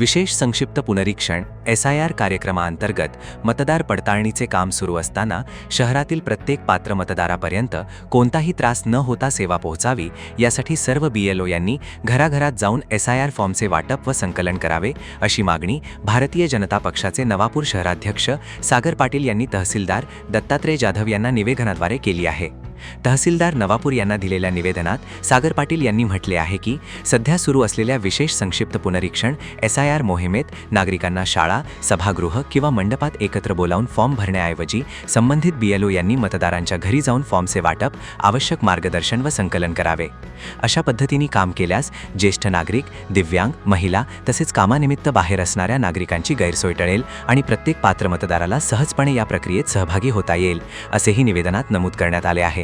विशेष संक्षिप्त पुनरीक्षण SIR कार्यक्रमाअंतर्गत मतदार पडताळणीचे काम सुरू असताना शहरातील प्रत्येक पात्र मतदारापर्यंत कोणताही त्रास न होता सेवा पोहोचावी यासाठी सर्व BLO यांनी घराघरात जाऊन SIR फॉर्मचे वाटप व संकलन करावे अशी मागणी भारतीय जनता पक्षाचे नवापूर शहराध्यक्ष सागर पाटील यांनी तहसीलदार दत्तात्रय जाधव यांना निवेदनाद्वारे केली आहे। तहसीलदार नवापूर यांना दिलेल्या निवेदनात सागर पाटील यांनी म्हटले आहे की सध्या सुरू असलेल्या विशेष संक्षिप्त पुनरीक्षण SIR मोहिमेत नागरिकांना शाळा, सभागृह किंवा मंडपात एकत्र बोलावून फॉर्म भरण्याऐवजी संबंधित BLO यांनी मतदारांच्या घरी जाऊन फॉर्मचे वाटप, आवश्यक मार्गदर्शन व संकलन करावे। अशा पद्धतीने काम केल्यास ज्येष्ठ नागरिक, दिव्यांग, महिला तसेच कामानिमित्त बाहेर असणाऱ्या नागरिकांची गैरसोय टळेल आणि प्रत्येक पात्र मतदाराला सहजपणे या प्रक्रियेत सहभागी होता येईल असेही निवेदनात नमूद करण्यात आले आहे।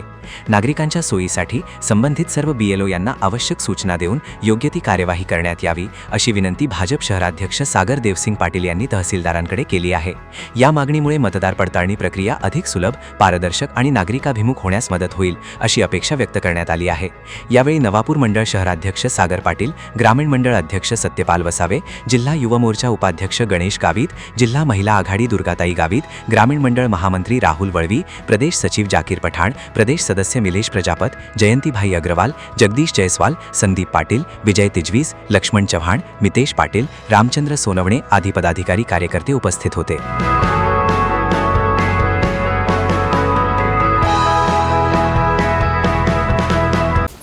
नागरिकांच्या सोयीसाठी संबंधित सर्व BLO यांना आवश्यक सूचना देऊन योग्य ती कार्यवाही करण्यात यावी अशी विनंती भाजप शहराध्यक्ष सागर देवसिंग पाटील यांनी तहसीलदारांकडे केली आहे। या मागणीमुळे मतदार पडताळणी प्रक्रिया अधिक सुलभ, पारदर्शक आणि नागरिकाभिमुख होण्यास मदत होईल अशी अपेक्षा व्यक्त करण्यात आली आहे। यावेळी नवापूर मंडळ शहराध्यक्ष सागर पाटील, ग्रामीण मंडळ अध्यक्ष सत्यपाल वसावे, जिल्हा युवा मोर्चा उपाध्यक्ष गणेश गावित, जिल्हा महिला आघाडी दुर्गाताई गावित, ग्रामीण मंडळ महामंत्री राहुल वळवी, प्रदेश सचिव जाकीर पठाण, प्रदेश सदस्य मिलेश प्रजापत, जयंतीभाई अग्रवाल, जगदीश जयस्वाल, संदीप पाटील, विजय तिजवीस, लक्ष्मण चव्हाण, मितेश पाटील, रामचंद्र सोनवणे आदी पदाधिकारी कार्यकर्ते उपस्थित होते।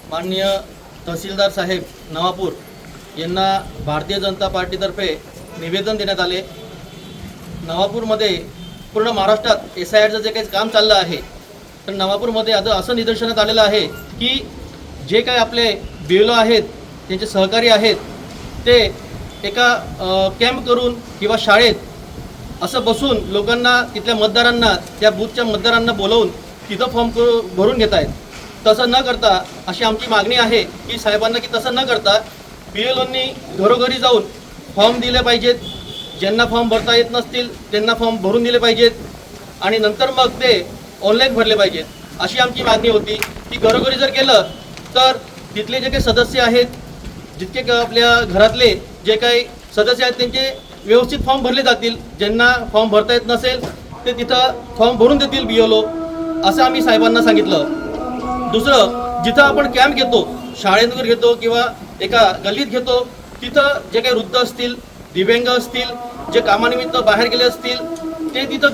माननीय तहसीलदार साहेब नवापूर यांना भारतीय जनता पार्टीतर्फे निवेदन देण्यात आले। नवापूरमध्ये पूर्ण महाराष्ट्रात SIRचं जे काही काम चाललं आहे तर नवापूरमध्ये आता असं निदर्शनात आलेलं आहे की जे काही आपले BLO आहेत, त्यांचे सहकारी आहेत, ते एका कॅम्प करून किंवा शाळेत असं बसून लोकांना, तिथल्या मतदारांना, त्या बूथच्या मतदारांना बोलवून तिथं फॉर्म भरून घेत आहेत। तसं न करता अशी आमची मागणी आहे की साहेबांना की तसं न करता BLOंनी घरोघरी जाऊन फॉर्म दिले पाहिजेत। ज्यांना फॉर्म भरता येत नसतील त्यांना फॉर्म भरून दिले पाहिजेत आणि नंतर मग ते ऑनलाईन भरले पाहिजेत अशी आमची मागणी होती की घरोघरी जर केलं तर तिथले जे काही सदस्य आहेत, जितके आपल्या घरातले जे काही सदस्य आहेत त्यांचे व्यवस्थित फॉर्म भरले जातील। ज्यांना फॉर्म भरता येत नसेल ते तिथं फॉर्म भरून देतील BLO असं आम्ही साहेबांना सांगितलं। दुसरं, जिथं आपण कॅम्प घेतो, शाळेंवर घेतो किंवा एका गल्लीत घेतो, तिथं जे काही वृद्ध असतील, दिव्यांग असतील, जे कामानिमित्त बाहेर गेले असतील ते तिथं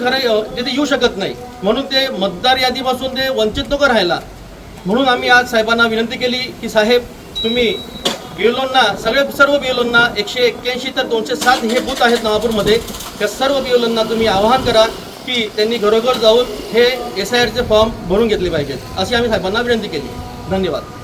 तिथे येऊ शकत नाही, म्हणून ते मतदार यादीपासून ते वंचित नको राहायला। म्हणून आम्ही आज साहेबांना विनंती केली की साहेब तुम्ही BLOंना, सर्व BLOंना 181 तर 207 हे बूथ आहेत नवापूरमध्ये, त्या सर्व BLOंना तुम्ही आवाहन करा की त्यांनी घरोघर जाऊन हे SIRचे फॉर्म भरून घेतले पाहिजेत अशी आम्ही साहेबांना विनंती केली। धन्यवाद।